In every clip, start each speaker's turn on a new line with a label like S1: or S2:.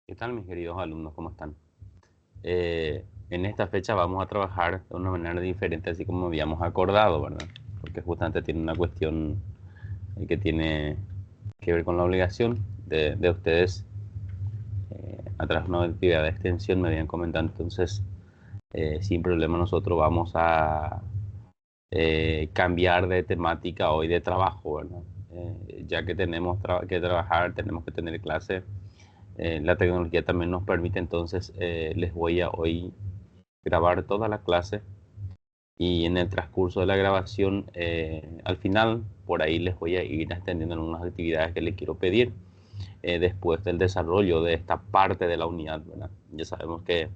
S1: ¿Qué tal, mis queridos alumnos? ¿Cómo están? En esta fecha vamos a trabajar de una manera diferente, así como habíamos acordado, ¿verdad? Porque justamente tiene una cuestión que tiene que ver con la obligación de ustedes a través de una actividad de extensión, me habían comentado. Entonces, sin problema, nosotros vamos a cambiar de temática hoy de trabajo, ¿verdad? Ya que tenemos que trabajar, tenemos que tener clase. La tecnología también nos permite, entonces les voy a hoy grabar toda la clase y en el transcurso de la grabación, al final, por ahí les voy a ir extendiendo algunas actividades que les quiero pedir después del desarrollo de esta parte de la unidad, ¿verdad? Ya sabemos que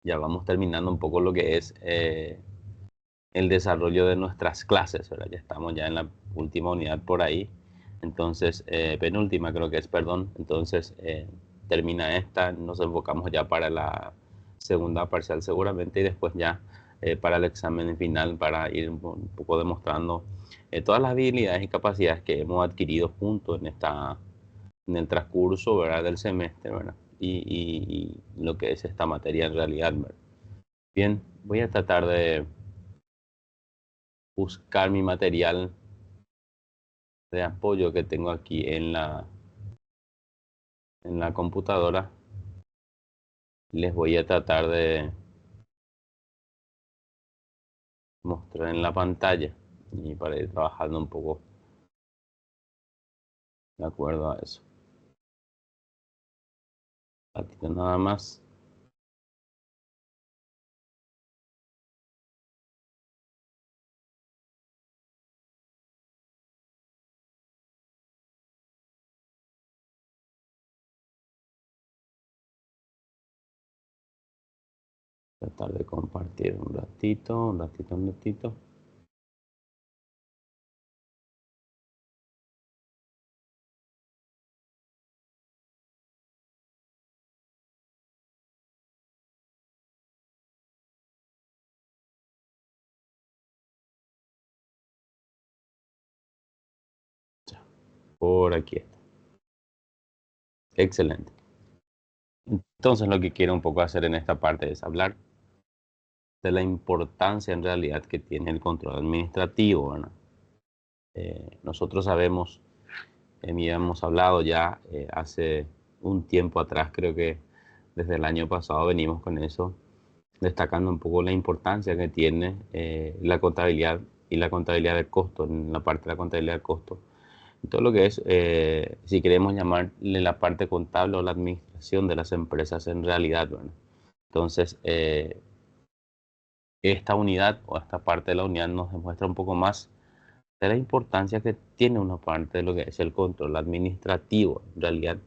S1: ya vamos terminando un poco lo que es el desarrollo de nuestras clases, ¿verdad? Ya estamos ya en la última unidad por ahí, entonces, penúltima creo que es, perdón, entonces termina esta, nos enfocamos ya para la segunda parcial seguramente y después ya para el examen final para ir un poco demostrando todas las habilidades y capacidades que hemos adquirido juntos en el transcurso, ¿verdad? Del semestre, ¿verdad? Y lo que es esta materia en realidad, ¿verdad? Bien, voy a tratar de buscar mi material de apoyo que tengo aquí en la computadora. Les voy a tratar de mostrar en la pantalla y para ir trabajando un poco de acuerdo a eso. Aquí nada más tratar de compartir un ratito, un ratito, un ratito. Por aquí está. Excelente. Entonces lo que quiero un poco hacer en esta parte es hablar de la importancia en realidad que tiene el control administrativo, ¿verdad? Nosotros sabemos, habíamos hablado ya hace un tiempo atrás, creo que desde el año pasado venimos con eso, destacando un poco la importancia que tiene la contabilidad y la contabilidad de costo, en la parte de la contabilidad de costo. Todo lo que es, si queremos llamarle la parte contable o la administración de las empresas en realidad, ¿verdad? Entonces, esta unidad o esta parte de la unidad nos demuestra un poco más de la importancia que tiene una parte de lo que es el control administrativo. En realidad,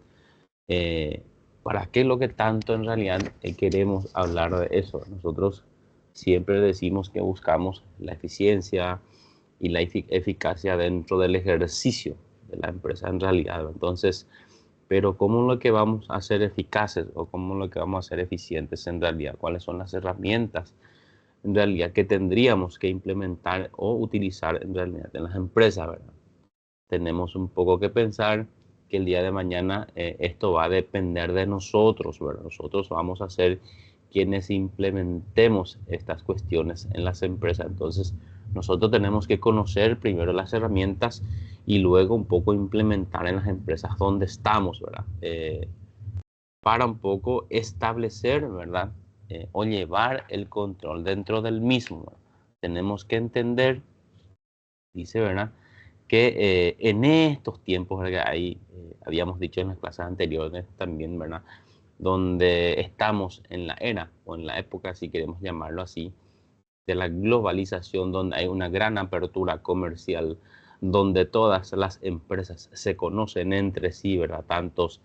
S1: eh, ¿para qué es lo que tanto en realidad queremos hablar de eso? Nosotros siempre decimos que buscamos la eficiencia y la eficacia dentro del ejercicio de la empresa en realidad. Entonces, pero ¿cómo es lo que vamos a ser eficaces o cómo es lo que vamos a ser eficientes en realidad? ¿Cuáles son las herramientas en realidad que tendríamos que implementar o utilizar en realidad en las empresas, ¿verdad? Tenemos un poco que pensar que el día de mañana esto va a depender de nosotros, ¿verdad? Nosotros vamos a ser quienes implementemos estas cuestiones en las empresas. Entonces, nosotros tenemos que conocer primero las herramientas y luego un poco implementar en las empresas donde estamos, ¿verdad? Para un poco establecer, ¿verdad? O llevar el control dentro del mismo. Tenemos que entender, dice, ¿verdad? Que en estos tiempos, ¿verdad? Ahí habíamos dicho en las clases anteriores también, ¿verdad? Donde estamos en la era o en la época, si queremos llamarlo así, de la globalización, donde hay una gran apertura comercial, donde todas las empresas se conocen entre sí, ¿verdad? Tantos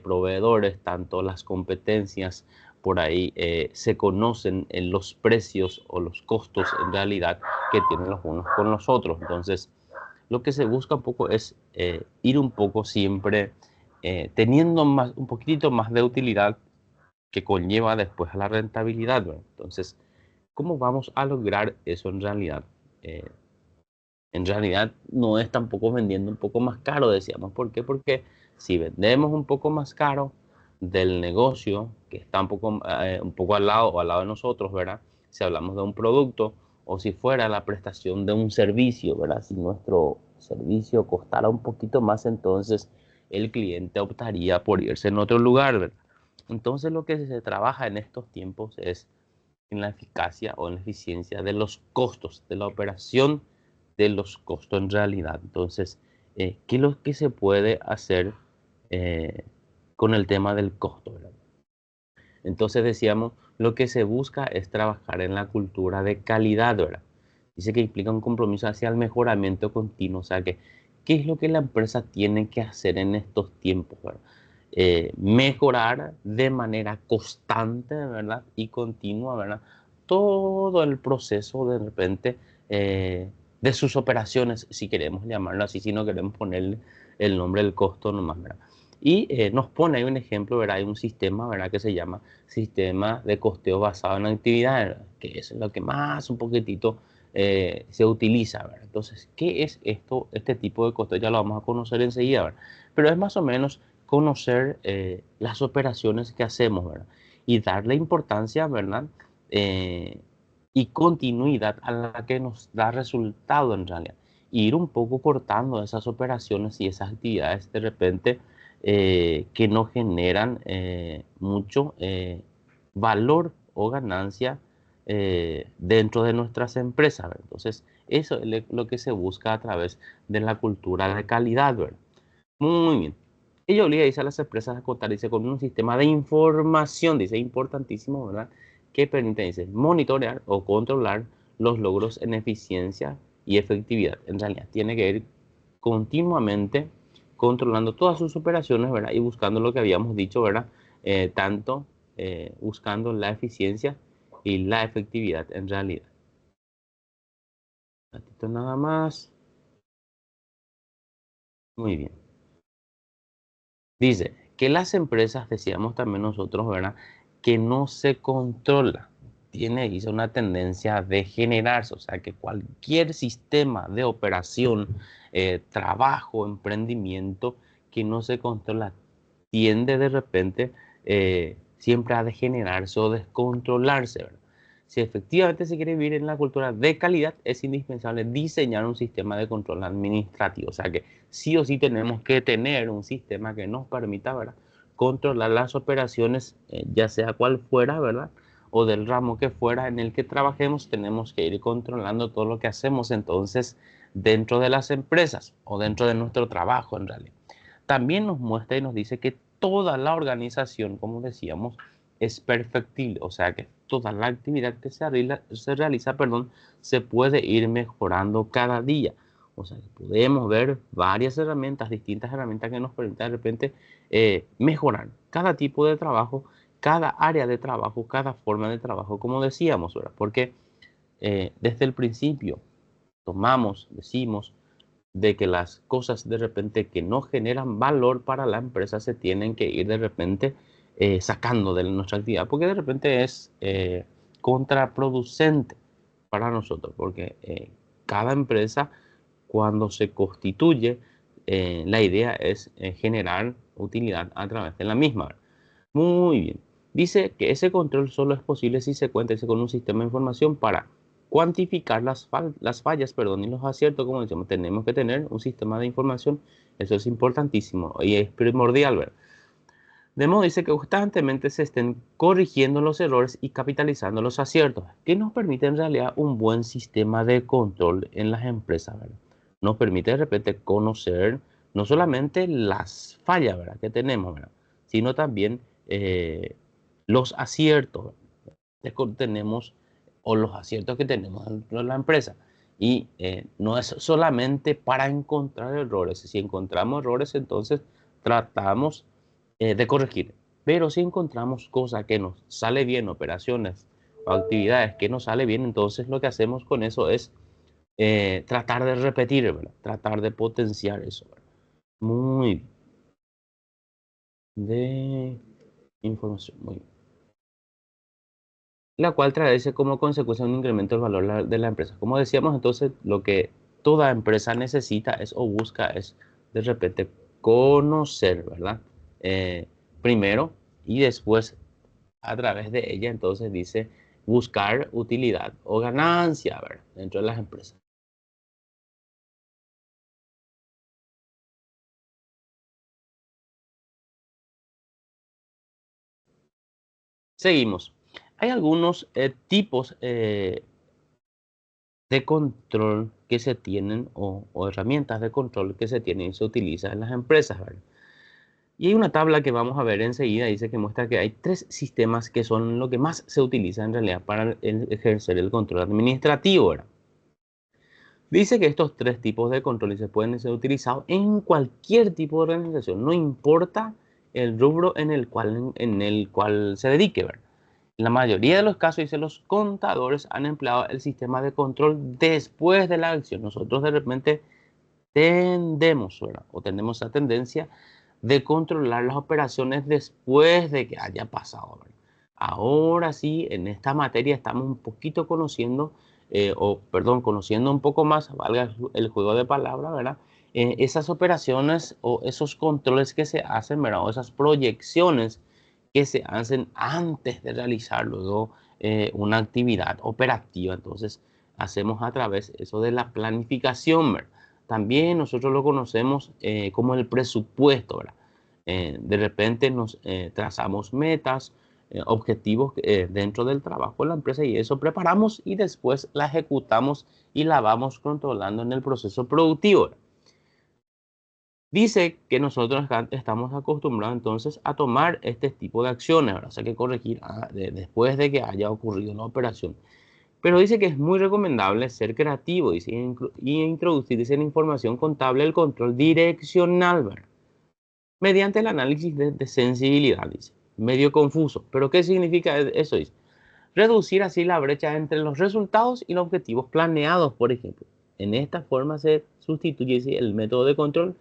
S1: proveedores, tanto las competencias, por ahí se conocen en los precios o los costos en realidad que tienen los unos con los otros. Entonces, lo que se busca un poco es ir un poco siempre teniendo más, un poquitito más de utilidad que conlleva después a la rentabilidad, ¿verdad? Entonces, ¿cómo vamos a lograr eso en realidad? Eh, en realidad no es tampoco vendiendo un poco más caro, decíamos. ¿Por qué? Porque si vendemos un poco más caro, del negocio que está un poco al lado o al lado de nosotros, ¿verdad? Si hablamos de un producto o si fuera la prestación de un servicio, ¿verdad? Si nuestro servicio costara un poquito más, entonces el cliente optaría por irse en otro lugar, ¿verdad? Entonces lo que se trabaja en estos tiempos es en la eficacia o en la eficiencia de los costos, de la operación de los costos en realidad. Entonces, ¿qué es lo que se puede hacer eh, con el tema del costo, ¿verdad? Entonces decíamos, lo que se busca es trabajar en la cultura de calidad, ¿verdad? Dice que implica un compromiso hacia el mejoramiento continuo, o sea que, ¿qué es lo que la empresa tiene que hacer en estos tiempos, ¿verdad? Mejorar de manera constante, ¿verdad? Y continua, ¿verdad? Todo el proceso de repente de sus operaciones, si queremos llamarlo así, si no queremos ponerle el nombre del costo nomás, ¿verdad? Y nos pone ahí un ejemplo, ¿verdad? Hay un sistema, ¿verdad? Que se llama sistema de costeo basado en actividades, ¿verdad? Que es lo que más un poquitito se utiliza, ¿verdad? Entonces, ¿qué es esto, este tipo de costeo? Ya lo vamos a conocer enseguida, ¿verdad? Pero es más o menos conocer las operaciones que hacemos, ¿verdad? Y darle importancia, ¿verdad? Eh, y continuidad a la que nos da resultado en realidad. Y ir un poco cortando esas operaciones y esas actividades de repente que no generan mucho valor o ganancia dentro de nuestras empresas, ¿verdad? Entonces, eso es lo que se busca a través de la cultura de calidad, ¿verdad? Muy bien. Ello obliga, dice, a las empresas a contar, dice, con un sistema de información, dice, importantísimo, ¿verdad? Que permite, dice, monitorear o controlar los logros en eficiencia y efectividad. En realidad, tiene que ir continuamente controlando todas sus operaciones, ¿verdad? Y buscando lo que habíamos dicho, ¿verdad? Tanto buscando la eficiencia y la efectividad en realidad. Un ratito nada más. Muy bien. Dice que las empresas, decíamos también nosotros, ¿verdad? Que no se controla. Tiene, dice, una tendencia de generarse, o sea, que cualquier sistema de operación, trabajo, emprendimiento que no se controla, tiende de repente siempre a degenerarse o descontrolarse, ¿verdad? Si efectivamente se quiere vivir en la cultura de calidad, es indispensable diseñar un sistema de control administrativo. O sea que sí o sí tenemos que tener un sistema que nos permita, ¿verdad? Controlar las operaciones, ya sea cual fuera, ¿verdad? O del ramo que fuera en el que trabajemos, tenemos que ir controlando todo lo que hacemos entonces dentro de las empresas o dentro de nuestro trabajo en realidad. También nos muestra y nos dice que toda la organización, como decíamos, es perfectible, o sea que toda la actividad que se realiza, perdón, se puede ir mejorando cada día. O sea, que podemos ver varias herramientas, distintas herramientas que nos permiten de repente mejorar cada tipo de trabajo, cada área de trabajo, cada forma de trabajo, como decíamos, ¿verdad? Porque desde el principio tomamos, decimos, de que las cosas de repente que no generan valor para la empresa se tienen que ir de repente sacando de nuestra actividad, porque de repente es contraproducente para nosotros, porque cada empresa cuando se constituye, la idea es generar utilidad a través de la misma. Muy bien. Dice que ese control solo es posible si se cuenta con un sistema de información para cuantificar las fallas, perdón, y los aciertos, como decíamos, tenemos que tener un sistema de información, eso es importantísimo y es primordial, ¿verdad? De modo dice que constantemente se estén corrigiendo los errores y capitalizando los aciertos, que nos permite en realidad un buen sistema de control en las empresas, ¿verdad? Nos permite de repente conocer no solamente las fallas, ¿verdad? Que tenemos, ¿verdad? Sino también los aciertos que tenemos o los aciertos que tenemos dentro de la empresa. Y no es solamente para encontrar errores. Si encontramos errores, entonces tratamos de corregir. Pero si encontramos cosas que nos sale bien, operaciones o actividades que nos sale bien, entonces lo que hacemos con eso es tratar de repetir, ¿verdad? Tratar de potenciar eso, ¿verdad? Muy bien. De información, muy bien. La cual traerse como consecuencia un incremento del valor de la empresa. Como decíamos, entonces, lo que toda empresa necesita es o busca es de repente conocer, ¿verdad? Primero, Y después, a través de ella, entonces dice buscar utilidad o ganancia, ¿verdad? Dentro de las empresas. Seguimos. Hay algunos tipos de control que se tienen o herramientas de control que se tienen y se utilizan en las empresas, ¿verdad? Y hay una tabla que vamos a ver enseguida, dice que muestra que hay tres sistemas que son lo que más se utiliza en realidad para ejercer el control administrativo, ¿verdad? Dice que estos tres tipos de controles se pueden ser utilizados en cualquier tipo de organización, no importa el rubro en el cual se dedique, ¿verdad? En la mayoría de los casos, dice, los contadores han empleado el sistema de control después de la acción. Nosotros de repente tendemos, ¿verdad? O tenemos esa tendencia de controlar las operaciones después de que haya pasado, ¿verdad? Ahora sí, en esta materia estamos un poquito conociendo, conociendo un poco más, valga el juego de palabras, ¿verdad? Esas operaciones o esos controles que se hacen, ¿verdad? O esas proyecciones que se hacen antes de realizar luego una actividad operativa. Entonces, hacemos a través eso de la planificación, ¿verdad? También nosotros lo conocemos como el presupuesto, ¿verdad? De repente nos trazamos metas, objetivos dentro del trabajo de la empresa y eso preparamos y después la ejecutamos y la vamos controlando en el proceso productivo, ¿verdad? Dice que nosotros acá estamos acostumbrados entonces a tomar este tipo de acciones, ¿verdad? O sea, que corregir después de que haya ocurrido una operación. Pero dice que es muy recomendable ser creativo dice, y introducir dice, en información contable el control direccional, ¿verdad? Mediante el análisis de sensibilidad, dice. Medio confuso. ¿Pero qué significa eso? Dice. Reducir así la brecha entre los resultados y los objetivos planeados, por ejemplo. En esta forma se sustituye dice, el método de control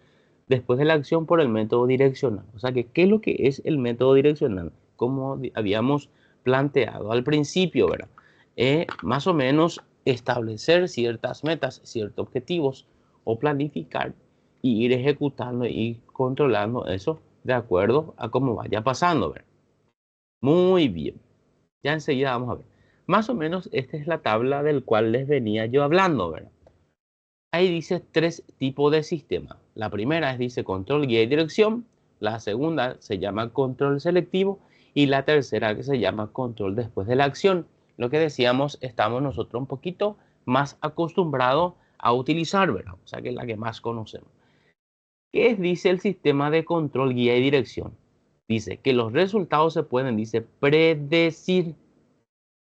S1: después de la acción por el método direccional. O sea, que, ¿qué es lo que es el método direccional? Como habíamos planteado al principio, ¿verdad? Más o menos establecer ciertas metas, ciertos objetivos o planificar y ir ejecutando y controlando eso de acuerdo a cómo vaya pasando, ¿verdad? Muy bien. Ya enseguida vamos a ver. Más o menos esta es la tabla del cual les venía yo hablando, ¿verdad? Ahí dice tres tipos de sistema. La primera es, dice, control, guía y dirección. La segunda se llama control selectivo. Y la tercera que se llama control después de la acción. Lo que decíamos, estamos nosotros un poquito más acostumbrados a utilizar, ¿verdad? O sea, que es la que más conocemos. ¿Qué es, dice, el sistema de control, guía y dirección? Dice que los resultados se pueden, dice, predecir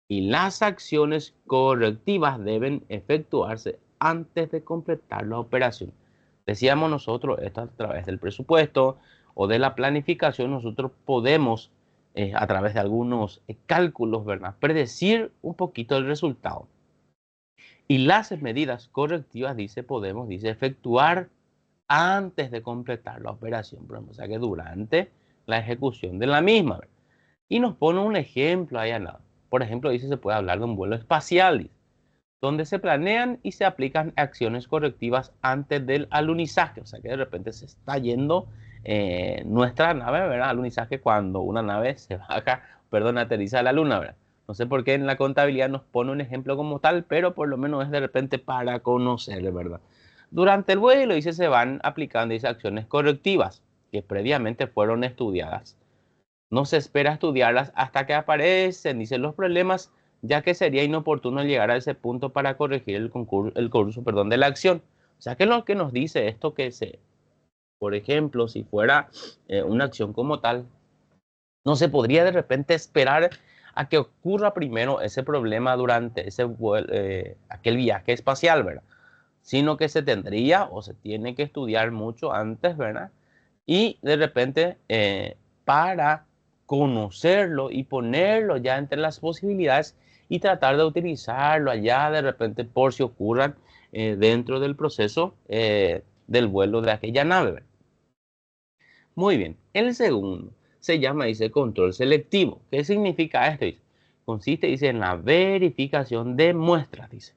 S1: y las acciones correctivas deben efectuarse antes de completar la operación. Decíamos nosotros, esto a través del presupuesto o de la planificación, nosotros podemos, a través de algunos cálculos, ¿verdad?, predecir un poquito el resultado. Y las medidas correctivas, dice, podemos, dice, efectuar antes de completar la operación, por ejemplo, o sea que durante la ejecución de la misma, ¿verdad? Y nos pone un ejemplo ahí al lado. Por ejemplo, dice, se puede hablar de un vuelo espacial, donde se planean y se aplican acciones correctivas antes del alunizaje. O sea que de repente se está yendo nuestra nave, ¿verdad? Alunizaje cuando una nave se baja, perdón, aterriza a la luna, ¿verdad? No sé por qué en la contabilidad nos pone un ejemplo como tal, pero por lo menos es de repente para conocer, ¿verdad? Durante el vuelo, dice, se van aplicando esas acciones correctivas que previamente fueron estudiadas. No se espera estudiarlas hasta que aparecen, dicen los problemas, ya que sería inoportuno llegar a ese punto para corregir el curso, perdón, de la acción. O sea, que lo que nos dice esto por ejemplo, si fuera una acción como tal, no se podría de repente esperar a que ocurra primero ese problema durante aquel viaje espacial, ¿verdad? Sino que se tendría o se tiene que estudiar mucho antes, ¿verdad? Y de repente, para conocerlo y ponerlo ya entre las posibilidades y tratar de utilizarlo allá de repente por si ocurran dentro del proceso del vuelo de aquella nave. Muy bien. El segundo se llama, dice, control selectivo. ¿Qué significa esto? Dice, consiste, dice, en la verificación de muestras, dice,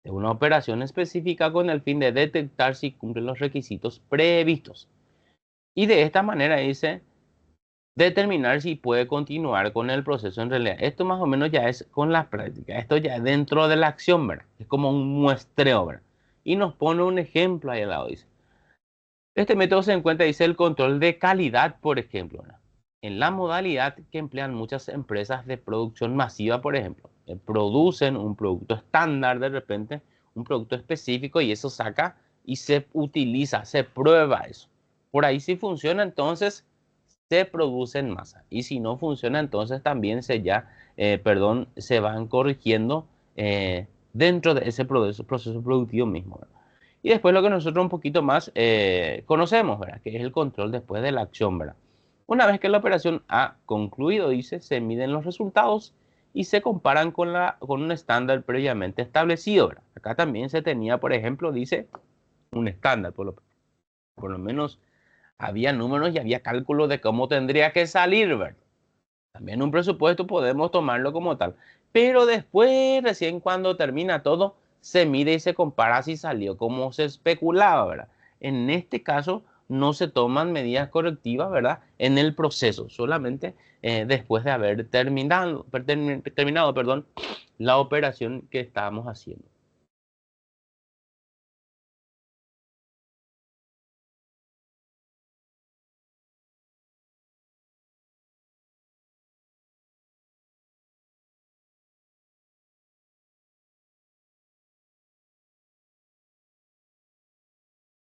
S1: de una operación específica con el fin de detectar si cumple los requisitos previstos. Y de esta manera, dice, determinar si puede continuar con el proceso en realidad. Esto más o menos ya es con la práctica. Esto ya es dentro de la acción, ¿verdad? Es como un muestreo, ¿verdad? Y nos pone un ejemplo ahí al lado, dice. Este método se encuentra, dice, el control de calidad, por ejemplo, ¿verdad? En la modalidad que emplean muchas empresas de producción masiva, por ejemplo, que producen un producto estándar de repente, un producto específico y eso saca y se utiliza, se prueba eso. Por ahí si funciona, entonces se produce en masa. Y si no funciona, entonces también se van corrigiendo dentro de ese proceso productivo mismo, ¿verdad? Y después lo que nosotros un poquito más conocemos, ¿verdad? Que es el control después de la acción, ¿verdad? Una vez que la operación ha concluido, dice, se miden los resultados y se comparan con un estándar previamente establecido, ¿verdad? Acá también se tenía, por ejemplo, dice, un estándar, por lo menos había números y había cálculos de cómo tendría que salir, ¿verdad? También un presupuesto podemos tomarlo como tal. Pero después, recién cuando termina todo, se mide y se compara si salió como se especulaba, ¿verdad? En este caso, no se toman medidas correctivas, ¿verdad? En el proceso, solamente después de haber terminado, perdón, la operación que estábamos haciendo.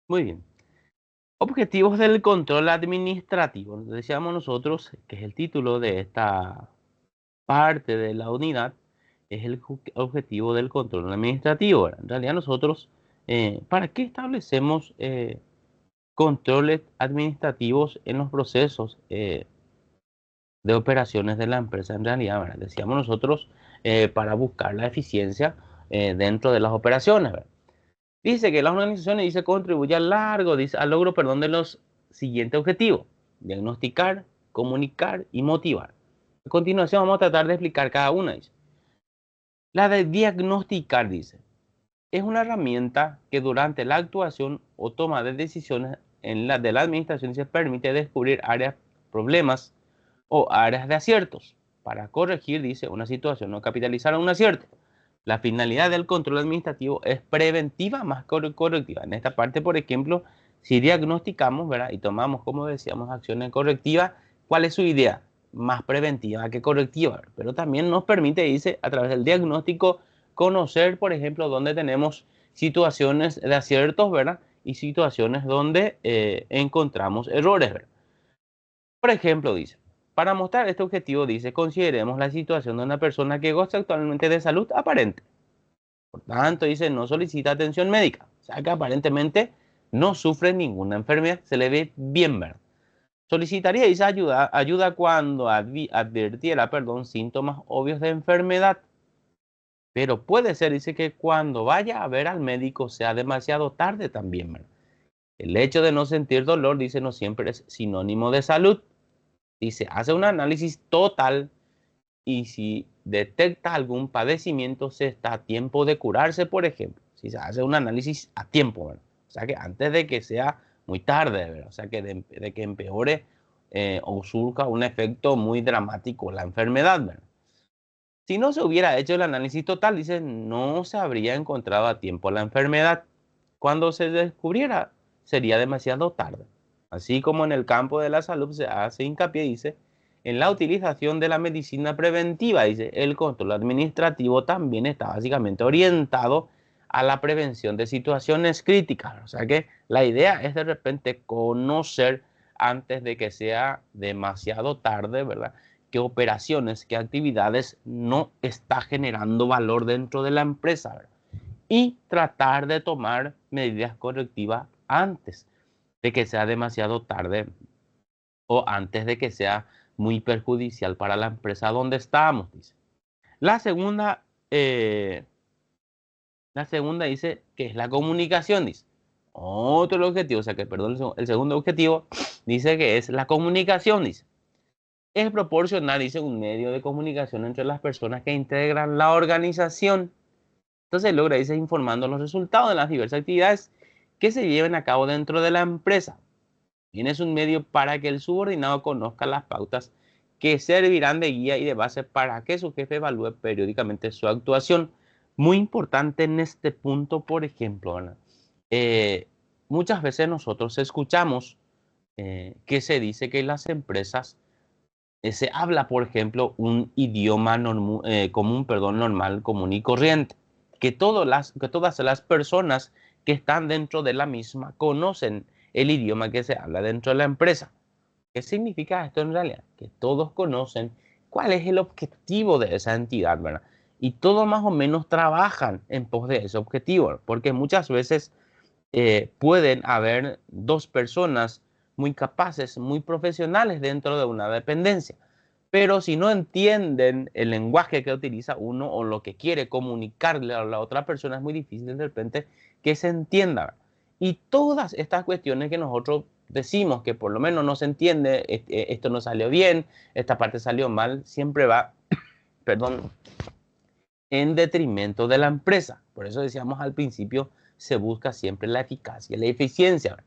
S1: Muy bien. Objetivos del control administrativo. Decíamos nosotros, que es el título de esta parte de la unidad, es el objetivo del control administrativo, ¿verdad? En realidad nosotros, ¿para qué establecemos controles administrativos en los procesos de operaciones de la empresa? En realidad, ¿verdad? Decíamos nosotros, para buscar la eficiencia dentro de las operaciones, ¿verdad? Dice que las organizaciones, dice, contribuye al logro, perdón, de los siguientes objetivos: diagnosticar, comunicar y motivar. A continuación vamos a tratar de explicar cada una, dice. La de diagnosticar, dice, es una herramienta que durante la actuación o toma de decisiones de la administración se permite descubrir áreas, problemas o áreas de aciertos para corregir, dice, una situación o capitalizar un acierto. La finalidad del control administrativo es preventiva más correctiva. En esta parte, por ejemplo, si diagnosticamos, ¿verdad? Y tomamos, como decíamos, acciones correctivas, ¿cuál es su idea? Más preventiva que correctiva. Pero también nos permite, dice, a través del diagnóstico, conocer, por ejemplo, dónde tenemos situaciones de aciertos, ¿verdad? Y situaciones donde encontramos errores, ¿verdad? Por ejemplo, dice, para mostrar este objetivo, dice, consideremos la situación de una persona que goza actualmente de salud aparente. Por tanto, dice, no solicita atención médica. O sea que aparentemente no sufre ninguna enfermedad, se le ve bien, ¿verdad? Solicitaría, dice, ayuda cuando advirtiera, perdón, síntomas obvios de enfermedad. Pero puede ser, dice, que cuando vaya a ver al médico sea demasiado tarde también, ¿verdad? El hecho de no sentir dolor, dice, no siempre es sinónimo de salud. Dice, hace un análisis total y si detecta algún padecimiento, se está a tiempo de curarse, por ejemplo. Si se hace un análisis a tiempo, ¿verdad? O sea que antes de que sea muy tarde, ¿verdad? O sea que de que empeore o surja un efecto muy dramático la enfermedad, ¿verdad? Si no se hubiera hecho el análisis total, dice, no se habría encontrado a tiempo la enfermedad. Cuando se descubriera, sería demasiado tarde. Así como en el campo de la salud se hace hincapié, dice, en la utilización de la medicina preventiva, dice, el control administrativo también está básicamente orientado a la prevención de situaciones críticas. O sea que la idea es de repente conocer antes de que sea demasiado tarde, ¿verdad? Qué operaciones, qué actividades no está generando valor dentro de la empresa, ¿verdad? Y tratar de tomar medidas correctivas antes de que sea demasiado tarde o antes de que sea muy perjudicial para la empresa donde estamos, dice. La segunda, eh, la segunda dice que es la comunicación, dice. Otro objetivo, o sea que, perdón, el segundo objetivo dice que es la comunicación, dice. Es proporcionar, dice, un medio de comunicación entre las personas que integran la organización. Entonces logra, dice, informando los resultados de las diversas actividades que se lleven a cabo dentro de la empresa. También es un medio para que el subordinado conozca las pautas que servirán de guía y de base para que su jefe evalúe periódicamente su actuación. Muy importante en este punto, por ejemplo, ¿verdad? Eh, Muchas veces nosotros escuchamos que se dice que las empresas se habla, por ejemplo, un idioma común, perdón, normal, común y corriente, que todas las personas que están dentro de la misma conocen el idioma que se habla dentro de la empresa. ¿Qué significa esto en realidad? Que todos conocen cuál es el objetivo de esa entidad, ¿verdad? Y todos más o menos trabajan en pos de ese objetivo, porque muchas veces pueden haber dos personas muy capaces, muy profesionales dentro de una dependencia. Pero si no entienden el lenguaje que utiliza uno o lo que quiere comunicarle a la otra persona, es muy difícil de repente que se entienda. Y todas estas cuestiones que nosotros decimos que por lo menos no se entiende, esto no salió bien, esta parte salió mal, siempre va, perdón, en detrimento de la empresa. Por eso decíamos al principio, se busca siempre la eficacia y la eficiencia.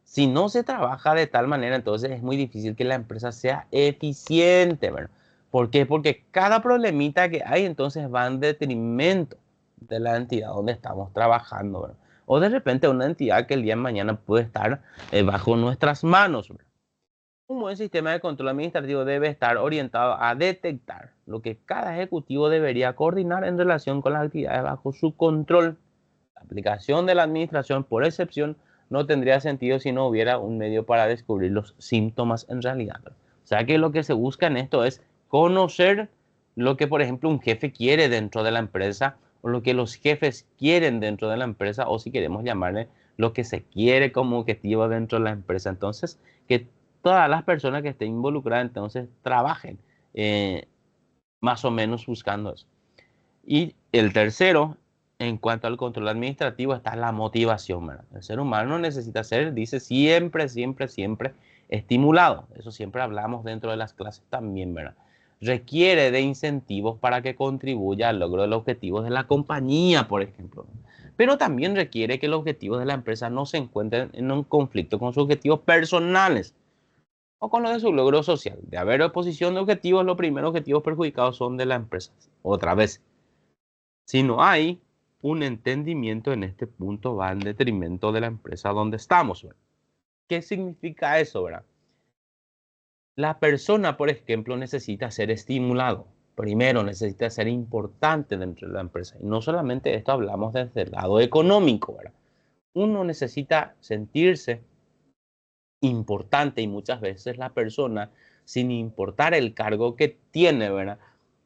S1: Si no se trabaja de tal manera, entonces es muy difícil que la empresa sea eficiente, ¿verdad? ¿Por qué? Porque cada problemita que hay entonces va en detrimento de la entidad donde estamos trabajando, ¿verdad? O de repente una entidad que el día de mañana puede estar bajo nuestras manos, ¿verdad? Un buen sistema de control administrativo debe estar orientado a detectar lo que cada ejecutivo debería coordinar en relación con las actividades bajo su control. La aplicación de la administración por excepción no tendría sentido si no hubiera un medio para descubrir los síntomas en realidad. O sea que lo que se busca en esto es conocer lo que, por ejemplo, un jefe quiere dentro de la empresa o lo que los jefes quieren dentro de la empresa o si queremos llamarle lo que se quiere como objetivo dentro de la empresa. Entonces, que todas las personas que estén involucradas entonces trabajen eh, más o menos buscando eso. Y el tercero, en cuanto al control administrativo, está la motivación, ¿verdad? El ser humano necesita ser, dice, siempre, siempre, siempre estimulado. Eso siempre hablamos dentro de las clases también, ¿verdad? Requiere de incentivos para que contribuya al logro de los objetivos de la compañía, por ejemplo. Pero también requiere que los objetivos de la empresa no se encuentren en un conflicto con sus objetivos personales o con los de su logro social. De haber oposición de objetivos, los primeros objetivos perjudicados son de la empresa. Otra vez, si no hay un entendimiento en este punto, va en detrimento de la empresa donde estamos, ¿verdad? ¿Qué significa eso, verdad? La persona, por ejemplo, necesita ser estimulado. Primero, necesita ser importante dentro de la empresa. Y no solamente esto hablamos desde el lado económico, ¿verdad? Uno necesita sentirse importante y muchas veces la persona, sin importar el cargo que tiene, ¿verdad?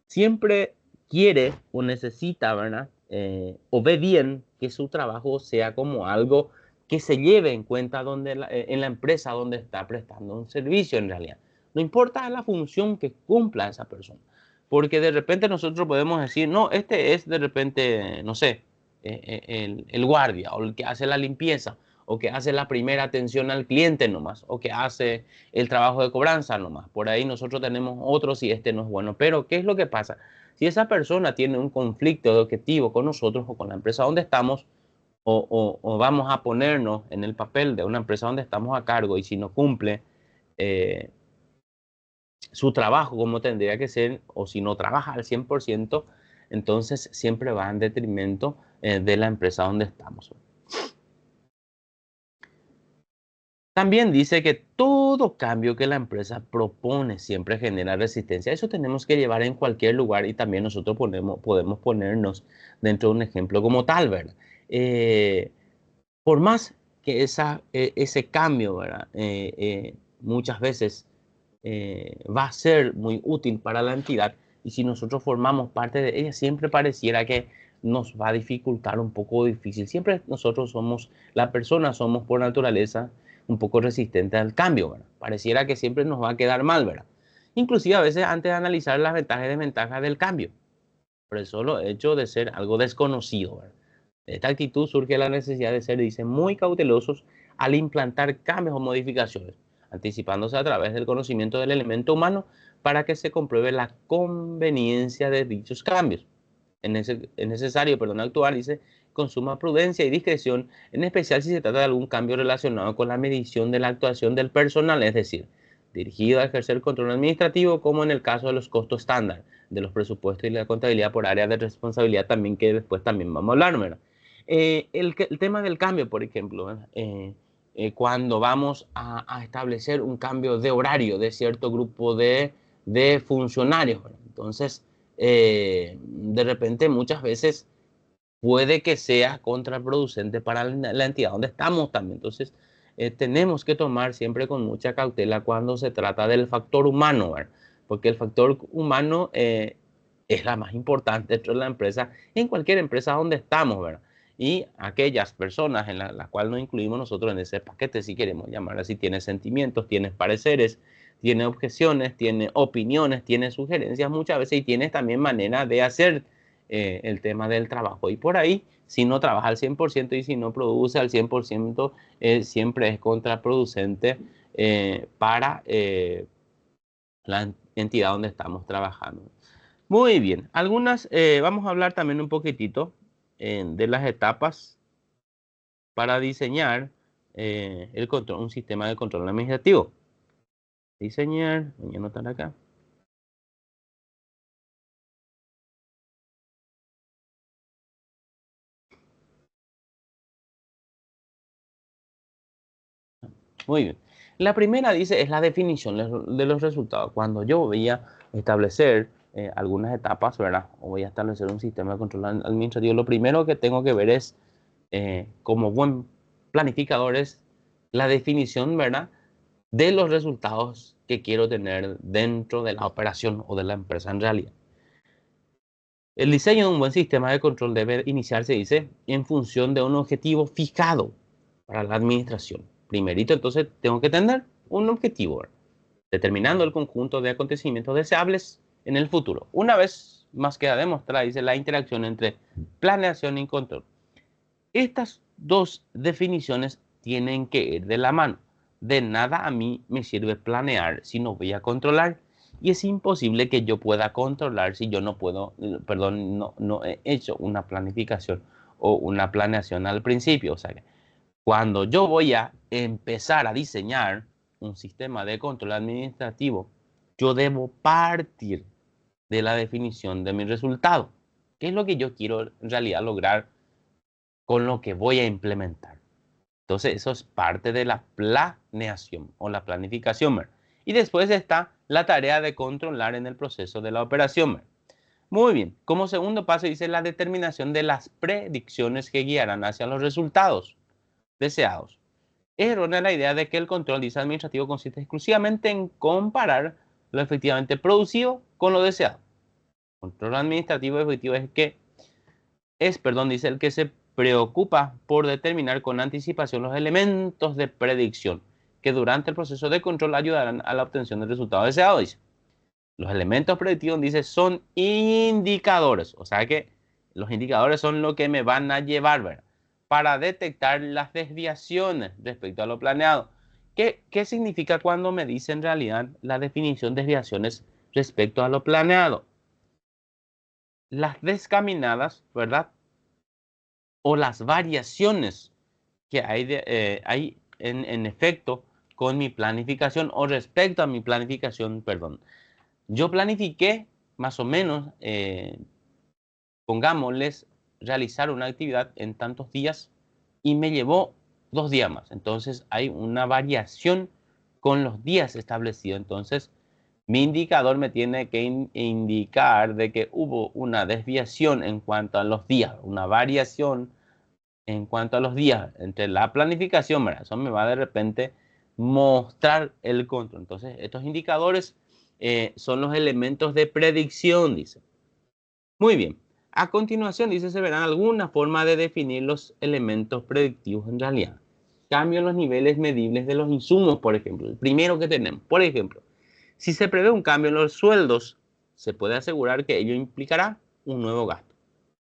S1: Siempre quiere o necesita, ¿verdad? O ve bien que su trabajo sea como algo que se lleve en cuenta en la empresa donde está prestando un servicio en realidad. No importa la función que cumpla esa persona. Porque de repente nosotros podemos decir, no, este es de repente, no sé, el guardia o el que hace la limpieza o que hace la primera atención al cliente nomás, o que hace el trabajo de cobranza nomás. Por ahí nosotros tenemos otros y este no es bueno. Pero, ¿qué es lo que pasa? Si esa persona tiene un conflicto de objetivo con nosotros o con la empresa donde estamos, o vamos a ponernos en el papel de una empresa donde estamos a cargo y si no cumple eh, su trabajo como tendría que ser, o si no trabaja al 100%, entonces siempre va en detrimento de la empresa donde estamos. También dice que todo cambio que la empresa propone siempre genera resistencia. Eso tenemos que llevar en cualquier lugar y también nosotros podemos ponernos dentro de un ejemplo como tal, ¿verdad? Eh, por más que ese cambio, ¿verdad? Muchas veces va a ser muy útil para la entidad y si nosotros formamos parte de ella, siempre pareciera que nos va a dificultar un poco difícil. Siempre nosotros somos, la persona somos por naturaleza un poco resistentes al cambio, ¿verdad? Pareciera que siempre nos va a quedar mal, ¿verdad? Inclusive a veces antes de analizar las ventajas y desventajas del cambio, por el solo hecho de ser algo desconocido, ¿verdad? De esta actitud surge la necesidad de ser, dice, muy cautelosos al implantar cambios o modificaciones, anticipándose a través del conocimiento del elemento humano para que se compruebe la conveniencia de dichos cambios. Es necesario, actuar, dice, con suma prudencia y discreción, en especial si se trata de algún cambio relacionado con la medición de la actuación del personal, es decir, dirigido a ejercer control administrativo, como en el caso de los costos estándar, de los presupuestos y la contabilidad por área de responsabilidad también, que después también vamos a hablar, ¿verdad? El tema del cambio, por ejemplo, cuando vamos a establecer un cambio de horario de cierto grupo de funcionarios, ¿verdad? Entonces, de repente muchas veces puede que sea contraproducente para la entidad donde estamos también. Entonces, tenemos que tomar siempre con mucha cautela cuando se trata del factor humano, ¿verdad? Porque el factor humano es la más importante dentro de la empresa, en cualquier empresa donde estamos, ¿verdad? Y aquellas personas en las cuales nos incluimos nosotros en ese paquete, si queremos llamar así, tiene sentimientos, tiene pareceres, tiene objeciones, tiene opiniones, tiene sugerencias muchas veces y tiene también manera de hacer el tema del trabajo. Y por ahí, si no trabaja al 100% y si no produce al 100%, siempre es contraproducente para la entidad donde estamos trabajando. Muy bien, vamos a hablar también un poquitito de las etapas para diseñar un sistema de control administrativo. Diseñar, voy a anotar acá. Muy bien. La primera dice es la definición de los resultados. Cuando yo voy a establecer algunas etapas, ¿verdad? O voy a establecer un sistema de control administrativo, lo primero que tengo que ver es, como buen planificador, es la definición, ¿verdad? De los resultados que quiero tener dentro de la operación o de la empresa en realidad. El diseño de un buen sistema de control debe iniciarse, dice, en función de un objetivo fijado para la administración. Primerito, entonces, tengo que tener un objetivo, determinando el conjunto de acontecimientos deseables en el futuro. Una vez más queda demostrada, dice, la interacción entre planeación y control. Estas dos definiciones tienen que ir de la mano. De nada a mí me sirve planear si no voy a controlar. Y es imposible que yo pueda controlar si yo no puedo, perdón, no he hecho una planificación o una planeación al principio. O sea que cuando yo voy a empezar a diseñar un sistema de control administrativo, yo debo partir de la definición de mi resultado. ¿Qué es lo que yo quiero en realidad lograr con lo que voy a implementar? Entonces, eso es parte de la planeación o la planificación. Y después está la tarea de controlar en el proceso de la operación. Muy bien. Como segundo paso dice la determinación de las predicciones que guiarán hacia los resultados deseados. Es errónea la idea de que el control dice administrativo consiste exclusivamente en comparar lo efectivamente producido con lo deseado. El control administrativo efectivo dice el que se preocupa por determinar con anticipación los elementos de predicción que durante el proceso de control ayudarán a la obtención del resultado deseado. Dice. Los elementos predictivos, dice, son indicadores. O sea que los indicadores son lo que me van a llevar, ¿verdad? Para detectar las desviaciones respecto a lo planeado. ¿Qué significa cuando me dice en realidad la definición de desviaciones respecto a lo planeado? Las descaminadas, ¿verdad? O las variaciones que hay en efecto con mi planificación o respecto a mi planificación, perdón. Yo planifiqué más o menos, pongámosles, realizar una actividad en tantos días y me llevó 2 días más. Entonces hay una variación con los días establecidos. Entonces mi indicador me tiene que indicar de que hubo una desviación en cuanto a los días, una variación en cuanto a los días entre la planificación, ¿verdad? Eso me va de repente mostrar el control. Entonces, estos indicadores son los elementos de predicción, dice. Muy bien. A continuación, dice, se verán alguna forma de definir los elementos predictivos en realidad. Cambio en los niveles medibles de los insumos, por ejemplo. El primero que tenemos, por ejemplo, si se prevé un cambio en los sueldos, se puede asegurar que ello implicará un nuevo gasto.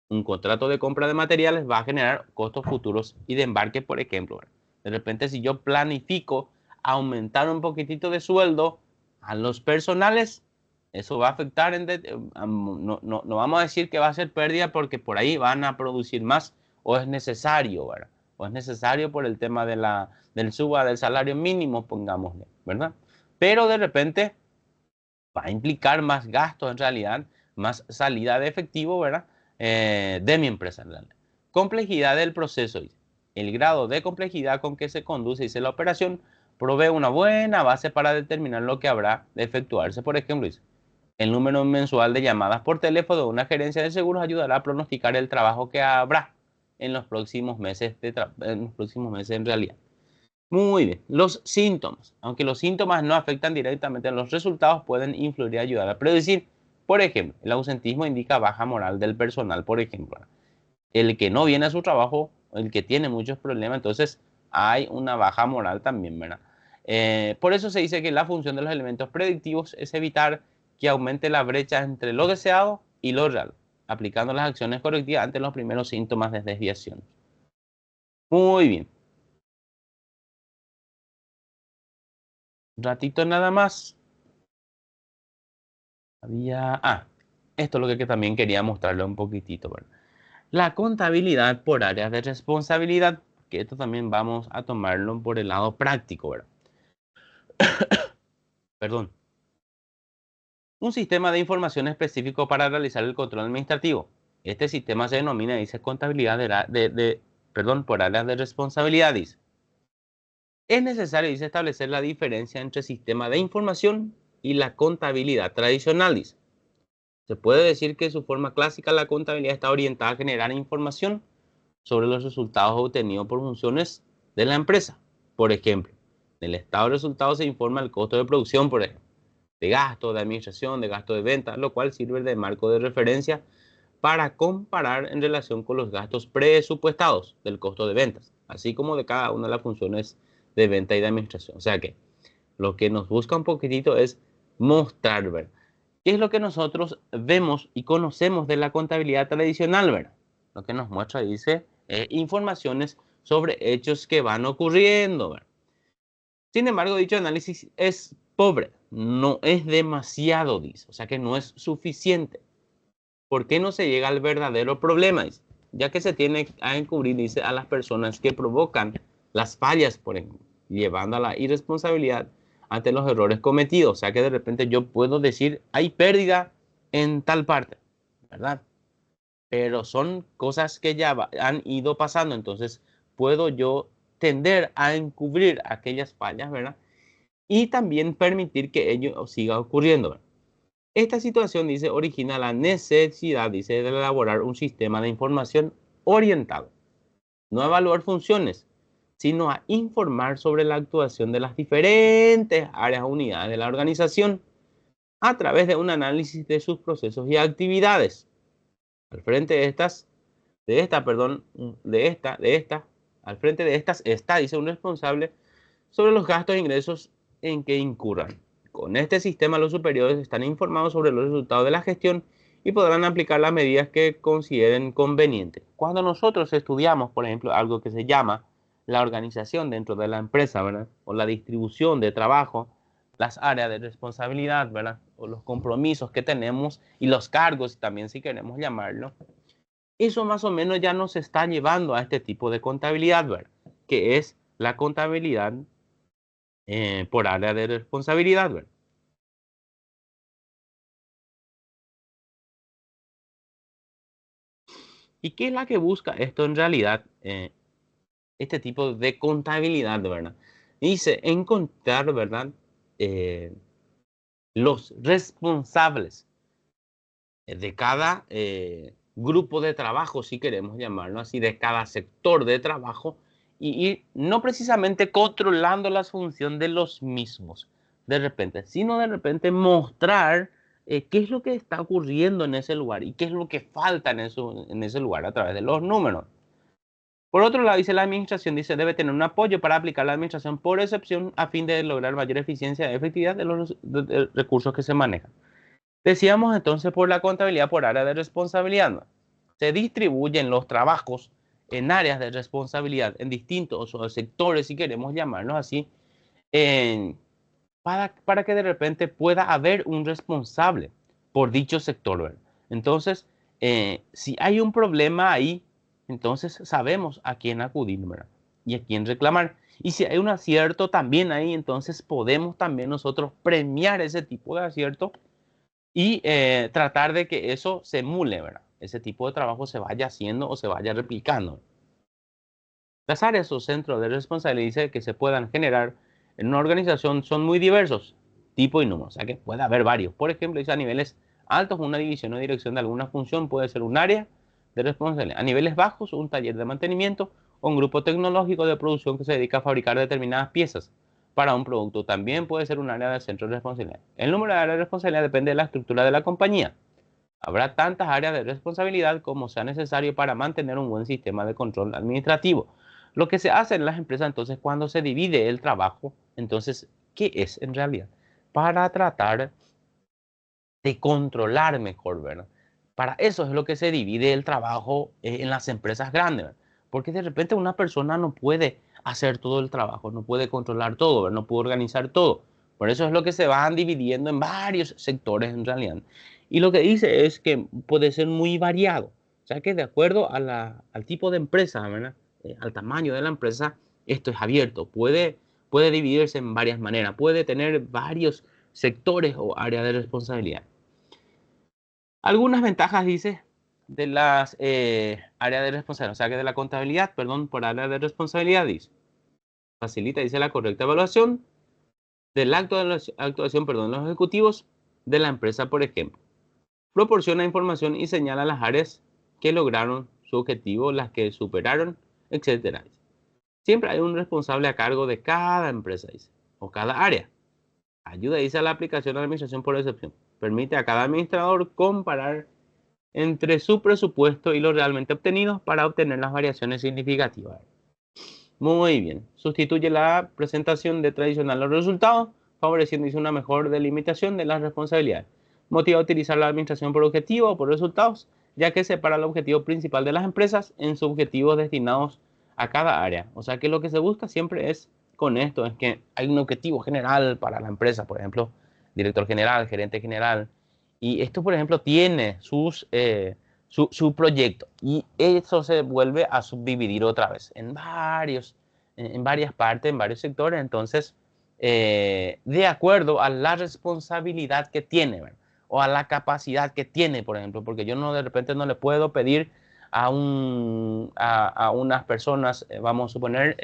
S1: Un contrato de compra de materiales va a generar costos futuros y de embarque, por ejemplo. De repente, si yo planifico aumentar un poquitito de sueldo a los personales, eso va a afectar, no vamos a decir que va a ser pérdida porque por ahí van a producir más o es necesario, ¿verdad? O es necesario por el tema de del suba del salario mínimo, pongámosle, ¿verdad? Pero de repente va a implicar más gastos en realidad, más salida de efectivo, ¿verdad? De mi empresa en realidad. Complejidad del proceso. El grado de complejidad con que se conduce dice, la operación provee una buena base para determinar lo que habrá de efectuarse. Por ejemplo, dice, el número mensual de llamadas por teléfono de una gerencia de seguros ayudará a pronosticar el trabajo que habrá en los próximos meses, en realidad. Muy bien, los síntomas. Aunque los síntomas no afectan directamente a los resultados, pueden influir y ayudar a predecir. Por ejemplo, el ausentismo indica baja moral del personal, por ejemplo. El que no viene a su trabajo, el que tiene muchos problemas, entonces hay una baja moral también, ¿verdad? Por eso se dice que la función de los elementos predictivos es evitar que aumente la brecha entre lo deseado y lo real, aplicando las acciones correctivas ante los primeros síntomas de desviación. Muy bien. Un ratito nada más. Esto es lo que también quería mostrarle un poquitito, ¿verdad? La contabilidad por áreas de responsabilidad, que esto también vamos a tomarlo por el lado práctico, ¿verdad? Perdón. Un sistema de información específico para realizar el control administrativo. Este sistema se denomina, dice, contabilidad por áreas de responsabilidad, dice. Es necesario, dice, establecer la diferencia entre sistema de información y la contabilidad tradicional, dice. Se puede decir que en su forma clásica la contabilidad está orientada a generar información sobre los resultados obtenidos por funciones de la empresa. Por ejemplo, en el estado de resultados se informa el costo de producción, por ejemplo, de gasto, de administración, de gasto de venta, lo cual sirve de marco de referencia para comparar en relación con los gastos presupuestados del costo de ventas, así como de cada una de las funciones de venta y de administración. O sea que lo que nos busca un poquitito es mostrar, ¿verdad? ¿Qué es lo que nosotros vemos y conocemos de la contabilidad tradicional, ¿verdad? Lo que nos muestra, dice, informaciones sobre hechos que van ocurriendo, ¿verdad? Sin embargo, dicho análisis es pobre, no es demasiado, dice, o sea que no es suficiente. ¿Por qué no se llega al verdadero problema? Dice, ya que se tiene a encubrir, dice, a las personas que provocan las fallas, por ejemplo, llevando a la irresponsabilidad ante los errores cometidos. O sea que de repente yo puedo decir, hay pérdida en tal parte, ¿verdad? Pero son cosas que ya han ido pasando, entonces puedo yo tender a encubrir aquellas fallas, ¿verdad? Y también permitir que ello siga ocurriendo, ¿verdad? Esta situación, dice, origina la necesidad, dice, de elaborar un sistema de información orientado, no a evaluar funciones, sino a informar sobre la actuación de las diferentes áreas o unidades de la organización a través de un análisis de sus procesos y actividades. Al frente al frente de estas está, dice, un responsable sobre los gastos e ingresos en que incurran. Con este sistema, los superiores están informados sobre los resultados de la gestión y podrán aplicar las medidas que consideren convenientes. Cuando nosotros estudiamos, por ejemplo, algo que se llama la organización dentro de la empresa, ¿verdad? O la distribución de trabajo, las áreas de responsabilidad, ¿verdad? O los compromisos que tenemos y los cargos, también si queremos llamarlo. Eso más o menos ya nos está llevando a este tipo de contabilidad, ¿verdad? Que es la contabilidad por área de responsabilidad, ¿verdad? ¿Y qué es la que busca esto en realidad? Este tipo de contabilidad, ¿verdad? Dice encontrar, ¿verdad? Eh, los responsables de cada grupo de trabajo, si queremos llamarlo así, de cada sector de trabajo, y no precisamente controlando la función de los mismos de repente, sino de repente mostrar qué es lo que está ocurriendo en ese lugar y qué es lo que falta en ese lugar a través de los números. Por otro lado, dice la administración, dice, debe tener un apoyo para aplicar la administración por excepción a fin de lograr mayor eficiencia y efectividad de los recursos que se manejan. Decíamos entonces por la contabilidad por área de responsabilidad, ¿no? Se distribuyen los trabajos en áreas de responsabilidad, en distintos sectores, si queremos llamarlos así, para que de repente pueda haber un responsable por dicho sector, ¿verdad? Entonces, si hay un problema ahí, entonces sabemos a quién acudir, ¿verdad? Y a quién reclamar. Y si hay un acierto también ahí, entonces podemos también nosotros premiar ese tipo de acierto y tratar de que eso se emule, ¿verdad? Ese tipo de trabajo se vaya haciendo o se vaya replicando. Las áreas o centros de responsabilidad que se puedan generar en una organización son muy diversos, tipo y número, o sea que puede haber varios. Por ejemplo, a niveles altos, una división o dirección de alguna función puede ser un área de responsabilidad. A niveles bajos, un taller de mantenimiento o un grupo tecnológico de producción que se dedica a fabricar determinadas piezas para un producto. También puede ser un área de centro de responsabilidad. El número de áreas de responsabilidad depende de la estructura de la compañía. Habrá tantas áreas de responsabilidad como sea necesario para mantener un buen sistema de control administrativo. Lo que se hace en las empresas entonces cuando se divide el trabajo, entonces, ¿qué es en realidad? Para tratar de controlar mejor, ¿verdad? Para eso es lo que se divide el trabajo en las empresas grandes, ¿verdad? Porque de repente una persona no puede hacer todo el trabajo, no puede controlar todo, ¿verdad? No puede organizar todo. Por eso es lo que se van dividiendo en varios sectores en realidad. Y lo que dice es que puede ser muy variado. O sea que de acuerdo a al tipo de empresa, ¿verdad? Al tamaño de la empresa, esto es abierto. Puede dividirse en varias maneras. Puede tener varios sectores o áreas de responsabilidad. Algunas ventajas, dice, de las áreas de responsabilidad, o sea que de la contabilidad, perdón, por área de responsabilidad, dice. Facilita, dice, la correcta evaluación del acto de la actuación, perdón, de los ejecutivos de la empresa, por ejemplo. Proporciona información y señala las áreas que lograron su objetivo, las que superaron, etcétera. Siempre hay un responsable a cargo de cada empresa, dice, o cada área. Ayuda, dice, a la aplicación de la administración por excepción. Permite a cada administrador comparar entre su presupuesto y lo realmente obtenido para obtener las variaciones significativas. Muy bien. Sustituye la presentación de tradicional los resultados, favoreciendo una mejor delimitación de las responsabilidades. Motiva a utilizar la administración por objetivo o por resultados, ya que separa el objetivo principal de las empresas en subobjetivos destinados a cada área. O sea que lo que se busca siempre es con esto, es que hay un objetivo general para la empresa, por ejemplo, director general, gerente general, y esto, por ejemplo, tiene su proyecto y eso se vuelve a subdividir otra vez en varias partes, en varios sectores. Entonces, de acuerdo a la responsabilidad que tiene, ¿verdad? O a la capacidad que tiene, por ejemplo, porque yo no de repente no le puedo pedir a unas personas, vamos a suponer,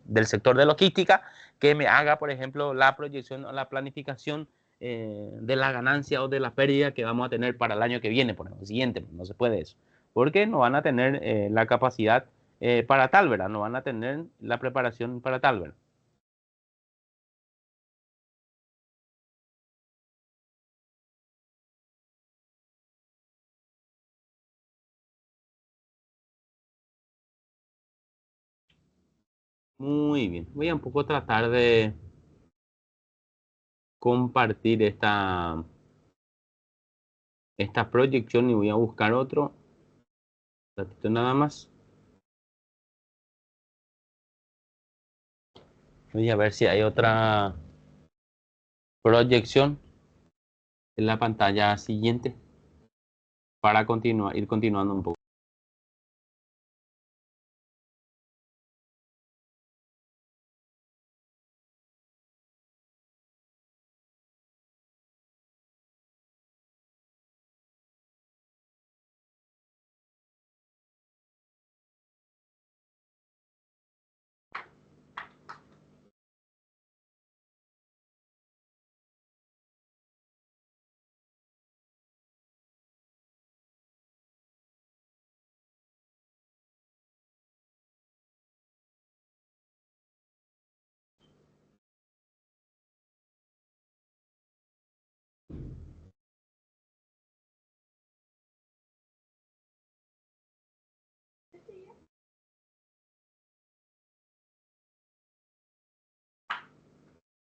S1: del sector de logística, que me haga, por ejemplo, la proyección o la planificación de la ganancia o de la pérdida que vamos a tener para el año que viene, por ejemplo, el siguiente. No se puede eso, porque no van a tener la capacidad para tal, ¿verdad? No van a tener la preparación para tal, ¿verdad? Muy bien. Voy a un poco tratar de compartir esta proyección y voy a buscar otro ratito nada más. Voy a ver si hay otra proyección en la pantalla siguiente para continuar, ir continuando un poco.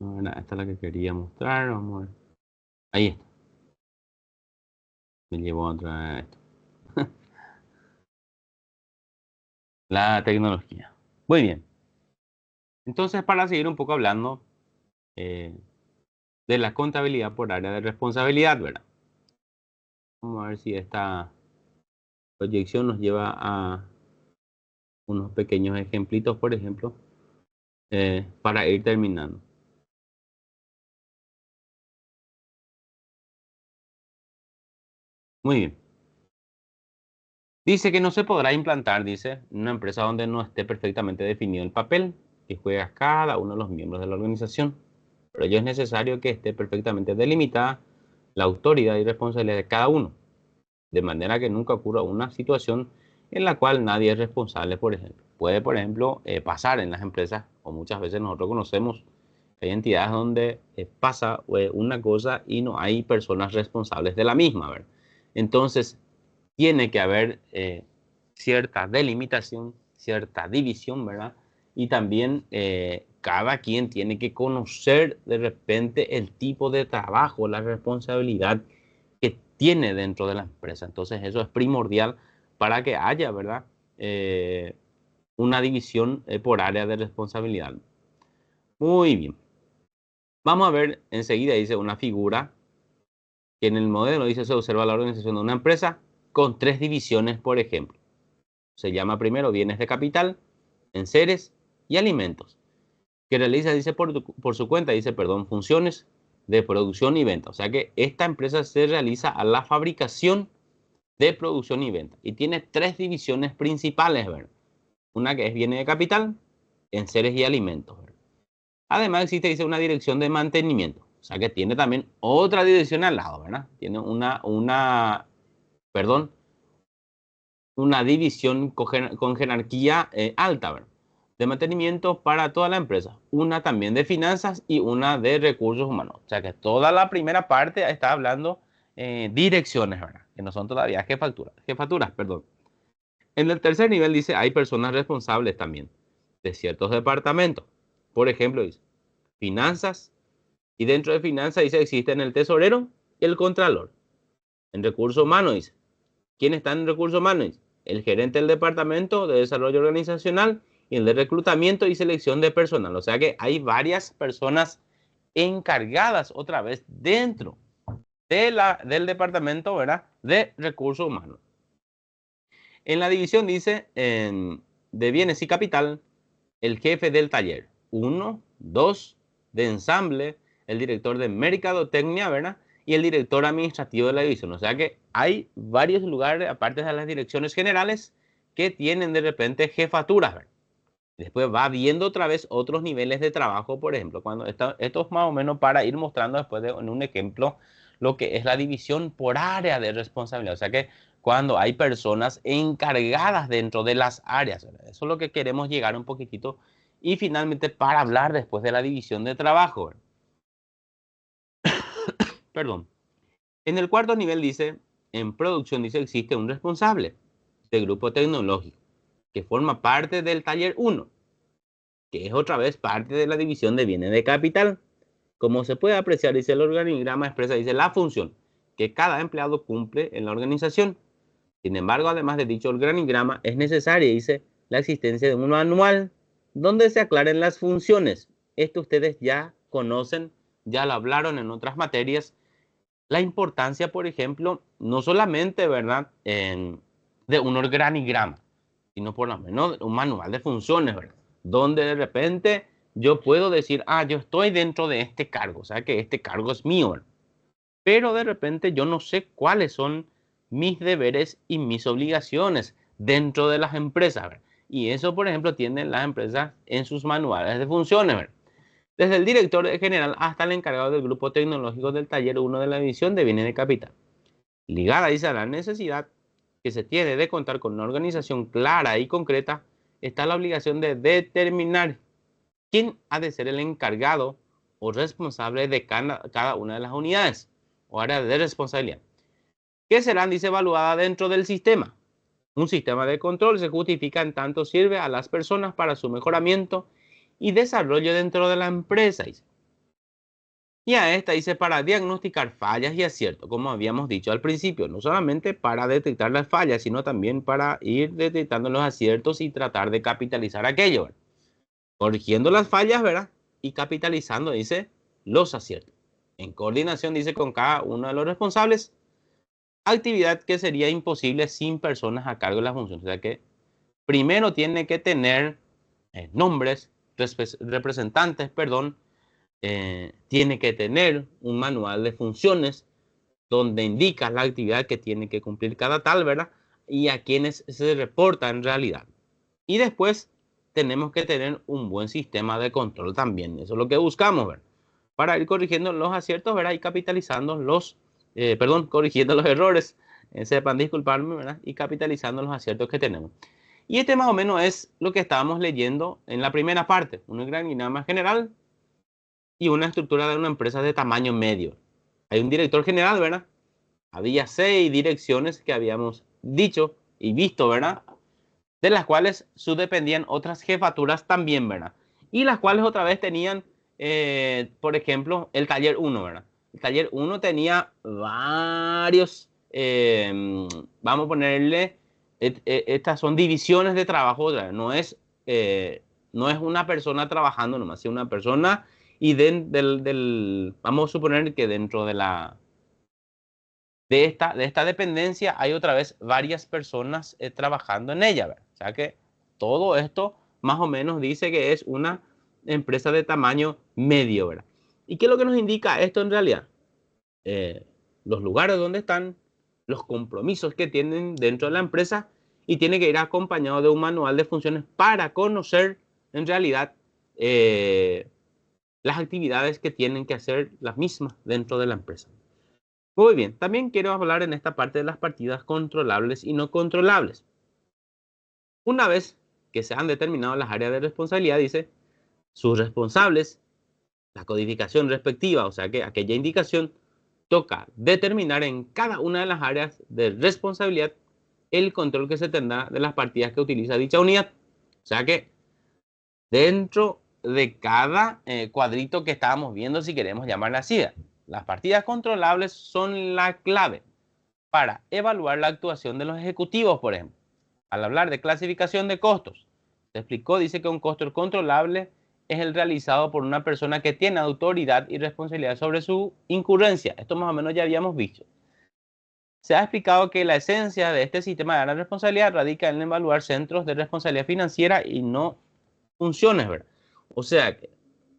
S1: Bueno, esta es la que quería mostrar. Vamos a ver. Ahí está. Me llevó otra vez esto. La tecnología. Muy bien. Entonces, para seguir un poco hablando eh, de la contabilidad por área de responsabilidad, ¿verdad? Vamos a ver si esta proyección nos lleva unos pequeños ejemplitos, por ejemplo, para ir terminando. Muy bien. Dice que no se podrá implantar, dice, una empresa donde no esté perfectamente definido el papel que juega cada uno de los miembros de la organización. Pero ello es necesario que esté perfectamente delimitada la autoridad y responsabilidad de cada uno, de manera que nunca ocurra una situación en la cual nadie es responsable, por ejemplo. Puede, por ejemplo, pasar en las empresas, o muchas veces nosotros conocemos que hay entidades donde pasa una cosa y no hay personas responsables de la misma, ¿verdad? Entonces, tiene que haber cierta delimitación, cierta división, ¿verdad? Y también cada quien tiene que conocer de repente el tipo de trabajo, la responsabilidad que tiene dentro de la empresa. Entonces eso es primordial para que haya, ¿verdad? Una división por área de responsabilidad. Muy bien. Vamos a ver enseguida, dice una figura que en el modelo dice se observa la organización de una empresa con 3 divisiones, por ejemplo. Se llama primero bienes de capital, enseres y alimentos, que realiza, dice, por su cuenta, dice, perdón, funciones de producción y venta. O sea que esta empresa se realiza a la fabricación de producción y venta. Y tiene 3 divisiones principales, ¿verdad? Una que es bienes de capital, enseres y alimentos, ¿verdad? Además existe, dice, una dirección de mantenimiento. O sea que tiene también otra dirección al lado, ¿verdad? Tiene una división con jerarquía alta, ¿verdad? De mantenimiento para toda la empresa. Una también de finanzas y una de recursos humanos. O sea que toda la primera parte está hablando direcciones, ¿verdad? Que no son todavía jefaturas, perdón. En el tercer nivel dice, hay personas responsables también de ciertos departamentos. Por ejemplo, dice, finanzas. Y dentro de finanzas dice, existen el tesorero y el contralor. En recursos humanos dice, ¿quién está en recursos humanos? El gerente del departamento de desarrollo organizacional y el de reclutamiento y selección de personal. O sea que hay varias personas encargadas otra vez dentro del departamento, ¿verdad? De recursos humanos. En la división dice de bienes y capital, el jefe del taller. 1, 2, de ensamble, el director de mercadotecnia, ¿verdad? Y el director administrativo de la división. O sea que hay varios lugares, aparte de las direcciones generales, que tienen de repente jefaturas, ¿verdad? Después va viendo otra vez otros niveles de trabajo, por ejemplo, cuando esto es más o menos para ir mostrando después en un ejemplo lo que es la división por área de responsabilidad. O sea que cuando hay personas encargadas dentro de las áreas, ¿verdad? Eso es lo que queremos llegar un poquitito. Y finalmente para hablar después de la división de trabajo, ¿verdad? Perdón. En el cuarto nivel dice, en producción dice existe un responsable de grupo tecnológico que forma parte del taller 1, que es otra vez parte de la división de bienes de capital. Como se puede apreciar, dice el organigrama expresa, dice la función que cada empleado cumple en la organización. Sin embargo, además de dicho organigrama, es necesaria, dice, la existencia de un manual donde se aclaren las funciones. Esto ustedes ya conocen, ya lo hablaron en otras materias. La importancia, por ejemplo, no solamente, ¿verdad?, de un organigrama, sino por lo menos un manual de funciones, ¿verdad? Donde de repente yo puedo decir, ah, yo estoy dentro de este cargo, o sea que este cargo es mío, ¿verdad? Pero de repente yo no sé cuáles son mis deberes y mis obligaciones dentro de las empresas, ¿verdad? Y eso, por ejemplo, tienen las empresas en sus manuales de funciones, ¿verdad? Desde el director general hasta el encargado del grupo tecnológico del taller 1 de la división de bienes de capital. Ligada, dice, a la necesidad que se tiene de contar con una organización clara y concreta, está la obligación de determinar quién ha de ser el encargado o responsable de cada una de las unidades o áreas de responsabilidad, que serán, dice, evaluadas dentro del sistema. Un sistema de control se justifica en tanto sirve a las personas para su mejoramiento y desarrollo dentro de la empresa. Dice. Y a esta dice para diagnosticar fallas y aciertos, como habíamos dicho al principio, no solamente para detectar las fallas, sino también para ir detectando los aciertos y tratar de capitalizar aquello, ¿verdad? Corrigiendo las fallas, ¿verdad? Y capitalizando, dice, los aciertos. En coordinación, dice, con cada uno de los responsables, actividad que sería imposible sin personas a cargo de las funciones. O sea que Primero tiene que tener nombres, representantes, perdón, tiene que tener un manual de funciones donde indica la actividad que tiene que cumplir cada tal, ¿verdad? Y a quienes se reporta en realidad. Y después tenemos que tener un buen sistema de control también. Eso es lo que buscamos, ¿verdad? Para ir corrigiendo los aciertos, ¿verdad? Y capitalizando corrigiendo los errores. Sepan disculparme, ¿verdad? Y capitalizando los aciertos que tenemos. Y este más o menos es lo que estábamos leyendo en la primera parte. Un organigrama general y una estructura de una empresa de tamaño medio. Hay un director general, ¿verdad? Había 6 direcciones que habíamos dicho y visto, ¿verdad? De las cuales subdependían otras jefaturas también, ¿verdad? Y las cuales otra vez tenían, por ejemplo, el taller 1, ¿verdad? El taller 1 tenía varios, vamos a ponerle, estas son divisiones de trabajo, ¿verdad? No es una persona trabajando nomás, sino una persona y vamos a suponer que dentro de esta dependencia hay otra vez varias personas trabajando en ella, ¿verdad? O sea que todo esto más o menos dice que es una empresa de tamaño medio, ¿verdad? ¿Y qué es lo que nos indica esto en realidad? Eh, los lugares donde están, los compromisos que tienen dentro de la empresa y tiene que ir acompañado de un manual de funciones para conocer en realidad las actividades que tienen que hacer las mismas dentro de la empresa. Muy bien, también quiero hablar en esta parte de las partidas controlables y no controlables. Una vez que se han determinado las áreas de responsabilidad, dice, sus responsables, la codificación respectiva, o sea que aquella indicación toca determinar en cada una de las áreas de responsabilidad el control que se tendrá de las partidas que utiliza dicha unidad. O sea que dentro de cada cuadrito que estábamos viendo, si queremos llamarla así, las partidas controlables son la clave para evaluar la actuación de los ejecutivos, por ejemplo. Al hablar de clasificación de costos, se explicó, dice que un costo controlable es el realizado por una persona que tiene autoridad y responsabilidad sobre su incurrencia. Esto más o menos ya habíamos visto. Se ha explicado que la esencia de este sistema de la responsabilidad radica en evaluar centros de responsabilidad financiera y no funciones, ¿verdad? O sea que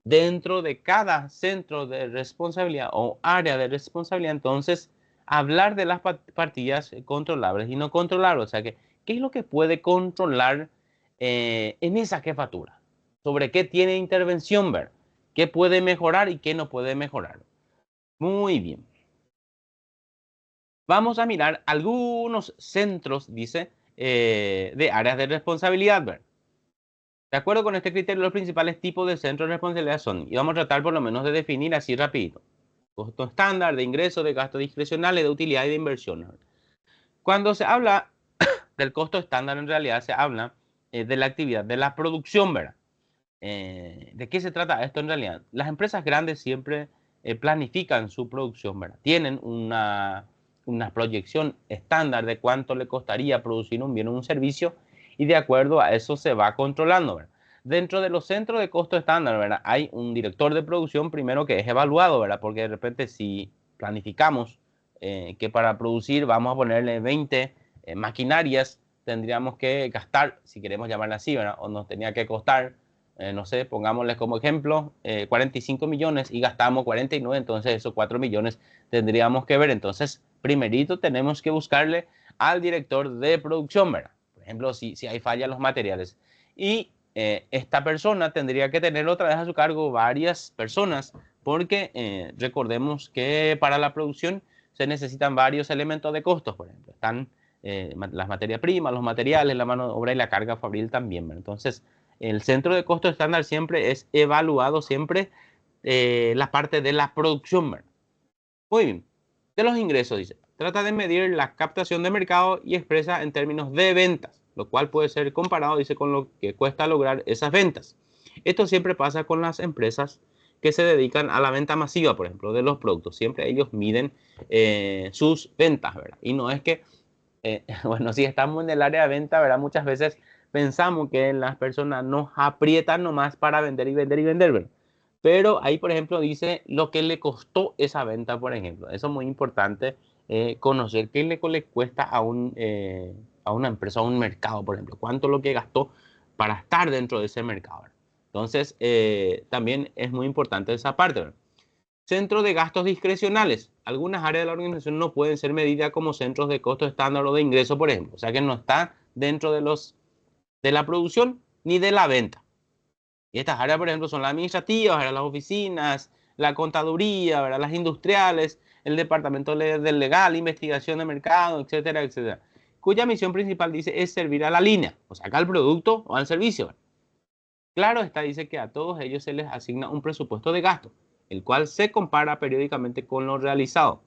S1: dentro de cada centro de responsabilidad o área de responsabilidad, entonces, hablar de las partidas controlables y no controlables. O sea que, ¿qué es lo que puede controlar en esa jefatura? ¿Sobre qué tiene intervención, ver? ¿Qué puede mejorar y qué no puede mejorar? Muy bien. Vamos a mirar algunos centros, dice, de áreas de responsabilidad, ver. De acuerdo con este criterio, los principales tipos de centros de responsabilidad son, y vamos a tratar por lo menos de definir así rapidito, costo estándar, de ingresos, de gastos discrecionales, de utilidad y de inversiones. Cuando se habla del costo estándar, en realidad se habla de la actividad, de la producción, ¿verdad? ¿De qué se trata esto en realidad? Las empresas grandes siempre planifican su producción, ¿verdad? Tienen una proyección estándar de cuánto le costaría producir un bien o un servicio y de acuerdo a eso se va controlando, ¿verdad? Dentro de los centros de costo estándar, ¿verdad? Hay un director de producción primero que es evaluado, ¿verdad? Porque de repente si planificamos que para producir vamos a ponerle 20 maquinarias, tendríamos que gastar, si queremos llamarla así, ¿verdad? O nos tenía que costar no sé, pongámosles como ejemplo, 45 millones y gastamos 49, entonces esos 4 millones tendríamos que ver. Entonces, primerito tenemos que buscarle al director de producción, ¿verdad? Por ejemplo, si hay falla en los materiales. Y esta persona tendría que tener otra vez a su cargo varias personas, porque recordemos que para la producción se necesitan varios elementos de costos, por ejemplo. Están las materias primas, los materiales, la mano de obra y la carga fabril también, ¿verdad? Entonces, el centro de costo estándar siempre es evaluado, siempre la parte de la producción, ¿verdad? Muy bien. De los ingresos, dice, trata de medir la captación de mercado y expresa en términos de ventas, lo cual puede ser comparado, dice, con lo que cuesta lograr esas ventas. Esto siempre pasa con las empresas que se dedican a la venta masiva, por ejemplo, de los productos. Siempre ellos miden sus ventas, ¿verdad? Y no es que bueno, si estamos en el área de venta, ¿verdad? Muchas veces pensamos que las personas nos aprietan nomás para vender y vender y vender, ¿verdad? Pero ahí, por ejemplo, dice lo que le costó esa venta, por ejemplo. Eso es muy importante, conocer qué le cuesta a una empresa, a un mercado, por ejemplo, cuánto es lo que gastó para estar dentro de ese mercado. Entonces, también es muy importante esa parte, ¿verdad? Centro de gastos discrecionales. Algunas áreas de la organización no pueden ser medidas como centros de costo estándar o de ingreso, por ejemplo. O sea que no está dentro de la producción ni de la venta. Y estas áreas, por ejemplo, son las administrativas, ¿verdad? Las oficinas, la contaduría, ¿verdad? Las industriales, el departamento del legal, investigación de mercado, etcétera, etcétera. Cuya misión principal, dice, es servir a la línea, o sea, acá al producto o al servicio, ¿verdad? Claro está, dice que a todos ellos se les asigna un presupuesto de gasto, el cual se compara periódicamente con lo realizado.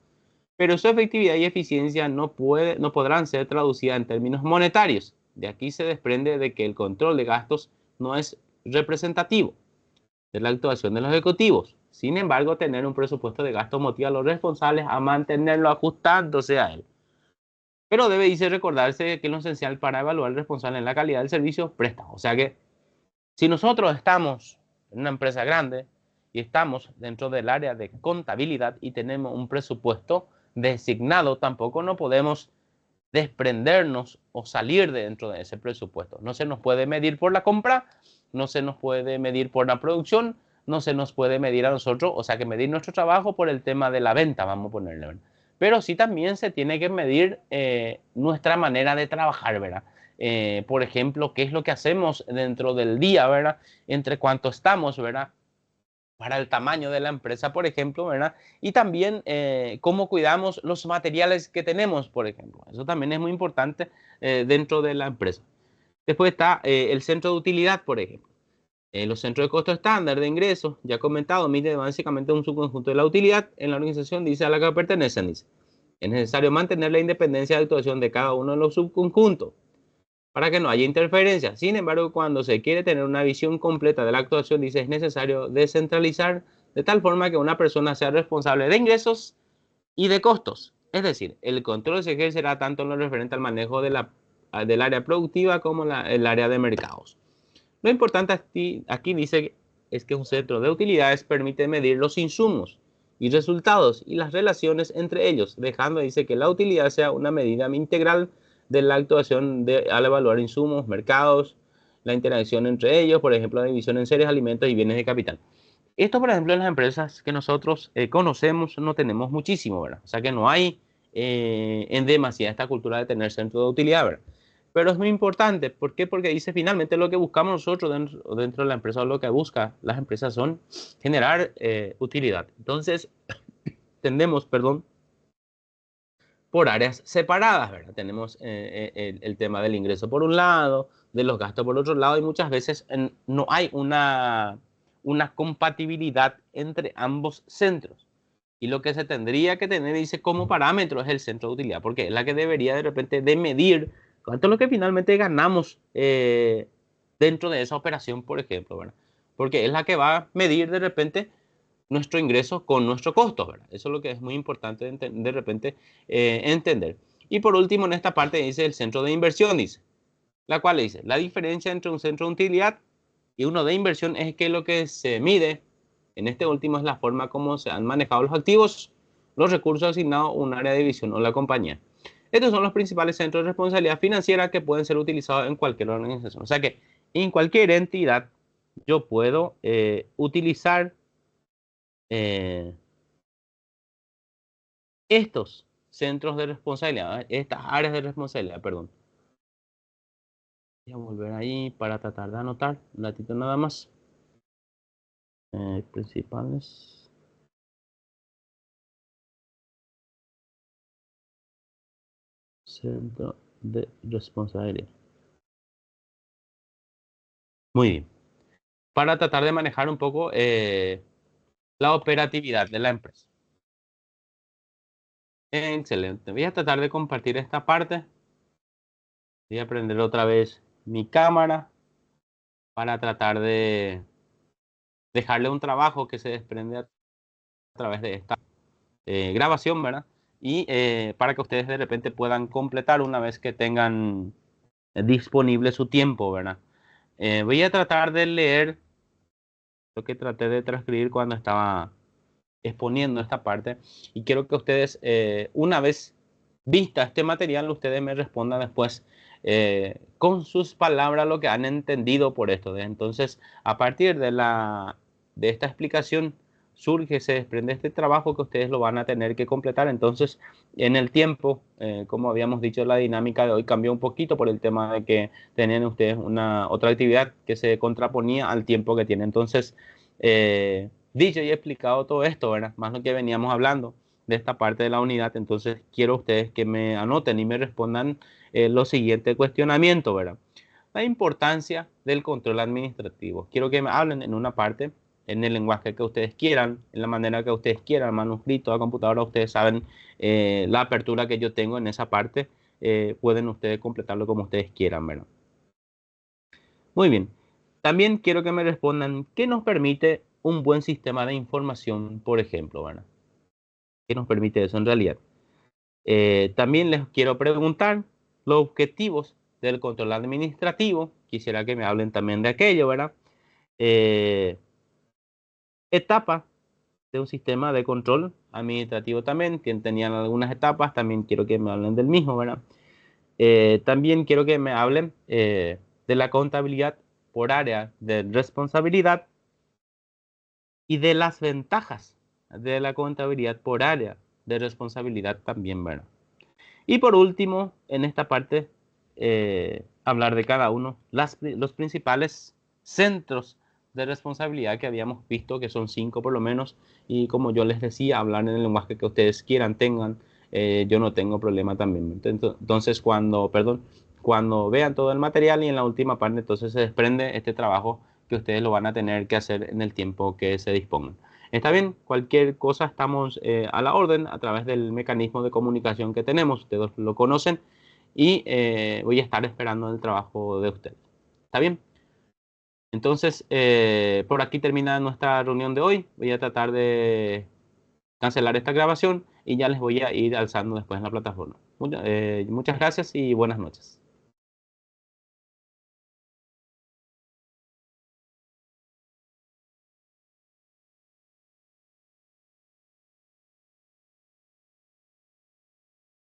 S1: Pero su efectividad y eficiencia no podrán ser traducidas en términos monetarios. De aquí se desprende de que el control de gastos no es representativo de la actuación de los ejecutivos. Sin embargo, tener un presupuesto de gasto motiva a los responsables a mantenerlo ajustándose a él. Pero debe recordarse que lo esencial para evaluar al responsable en la calidad del servicio presta. O sea que si nosotros estamos en una empresa grande y estamos dentro del área de contabilidad y tenemos un presupuesto designado, tampoco no podemos desprendernos o salir de dentro de ese presupuesto. No se nos puede medir por la compra, no se nos puede medir por la producción, no se nos puede medir a nosotros, o sea que medir nuestro trabajo por el tema de la venta, vamos a ponerle, ¿verdad? Pero sí también se tiene que medir nuestra manera de trabajar, ¿verdad? Por ejemplo, qué es lo que hacemos dentro del día, ¿verdad? Entre cuánto estamos, ¿verdad? Para el tamaño de la empresa, por ejemplo, ¿verdad? Y también cómo cuidamos los materiales que tenemos, por ejemplo. Eso también es muy importante dentro de la empresa. Después está el centro de utilidad, por ejemplo. Los centros de costo estándar de ingresos, ya comentado, mide básicamente un subconjunto de la utilidad en la organización, dice a la que pertenecen, dice. Es necesario mantener la independencia de actuación de cada uno de los subconjuntos para que no haya interferencia. Sin embargo, cuando se quiere tener una visión completa de la actuación, dice, es necesario descentralizar de tal forma que una persona sea responsable de ingresos y de costos. Es decir, el control se ejercerá tanto en lo referente al manejo del área productiva como el área de mercados. Lo importante aquí dice es que un centro de utilidades permite medir los insumos y resultados y las relaciones entre ellos, dejando, dice, que la utilidad sea una medida integral de la actuación al evaluar insumos, mercados, la interacción entre ellos, por ejemplo, la división en series, alimentos y bienes de capital. Esto, por ejemplo, en las empresas que nosotros conocemos no tenemos muchísimo, ¿verdad? O sea que no hay en demasía esta cultura de tener centro de utilidad, ¿verdad? Pero es muy importante. ¿Por qué? Porque dice finalmente lo que buscamos nosotros dentro de la empresa o lo que buscan las empresas son generar utilidad. Entonces, tendemos, perdón, por áreas separadas, ¿verdad? Tenemos el tema del ingreso por un lado, de los gastos por otro lado, y muchas veces no hay una compatibilidad entre ambos centros. Y lo que se tendría que tener, dice, como parámetro es el centro de utilidad, porque es la que debería de repente de medir cuánto es lo que finalmente ganamos dentro de esa operación, por ejemplo, ¿verdad? Porque es la que va a medir de repente nuestro ingreso con nuestro costo, ¿verdad? Eso es lo que es muy importante de repente entender. Y por último, en esta parte dice el centro de inversión, dice, la cual dice, la diferencia entre un centro de utilidad y uno de inversión es que lo que se mide en este último es la forma como se han manejado los activos, los recursos asignados a un área de división o la compañía. Estos son los principales centros de responsabilidad financiera que pueden ser utilizados en cualquier organización. O sea que en cualquier entidad yo puedo utilizar eh, estos centros de responsabilidad, estas áreas de responsabilidad, perdón. Voy a volver ahí para tratar de anotar un ratito nada más. Principales. Centro de responsabilidad. Muy bien. Para tratar de manejar un poco la operatividad de la empresa. Excelente. Voy a tratar de compartir esta parte. Voy a prender otra vez mi cámara para tratar de dejarle un trabajo que se desprende a través de esta grabación, ¿verdad? Y para que ustedes de repente puedan completar una vez que tengan disponible su tiempo, ¿verdad? Voy a tratar de leer lo que traté de transcribir cuando estaba exponiendo esta parte y quiero que ustedes una vez vista este material, ustedes me respondan después con sus palabras lo que han entendido por esto. Entonces, a partir de esta explicación, se desprende este trabajo que ustedes lo van a tener que completar. Entonces, en el tiempo, como habíamos dicho, la dinámica de hoy cambió un poquito por el tema de que tenían ustedes otra actividad que se contraponía al tiempo que tienen. Entonces, dicho y explicado todo esto, ¿verdad? Más lo que veníamos hablando de esta parte de la unidad, entonces quiero ustedes que me anoten y me respondan los siguientes cuestionamientos, ¿verdad? La importancia del control administrativo. Quiero que me hablen en una parte, en el lenguaje que ustedes quieran, en la manera que ustedes quieran, manuscrito, a computadora, ustedes saben la apertura que yo tengo en esa parte, pueden ustedes completarlo como ustedes quieran, ¿verdad? Muy bien. También quiero que me respondan qué nos permite un buen sistema de información, por ejemplo, ¿verdad? ¿Qué nos permite eso en realidad? También les quiero preguntar los objetivos del control administrativo. Quisiera que me hablen también de aquello, ¿verdad? Eh, Etapa de un sistema de control administrativo también, que tenían algunas etapas, también quiero que me hablen del mismo, ¿verdad? También quiero que me hablen de la contabilidad por área de responsabilidad y de las ventajas de la contabilidad por área de responsabilidad también, ¿verdad? Y por último, en esta parte, hablar de cada uno, los principales centros de responsabilidad que habíamos visto, que son 5 por lo menos, y como yo les decía, hablar en el lenguaje que ustedes quieran, tengan, yo no tengo problema también. Entonces, cuando vean todo el material y en la última parte, entonces se desprende este trabajo que ustedes lo van a tener que hacer en el tiempo que se dispongan. Está bien, cualquier cosa estamos a la orden a través del mecanismo de comunicación que tenemos, ustedes lo conocen y voy a estar esperando el trabajo de ustedes. ¿Está bien? Entonces, por aquí termina nuestra reunión de hoy. Voy a tratar de cancelar esta grabación y ya les voy a ir alzando después en la plataforma. Muchas gracias y buenas noches.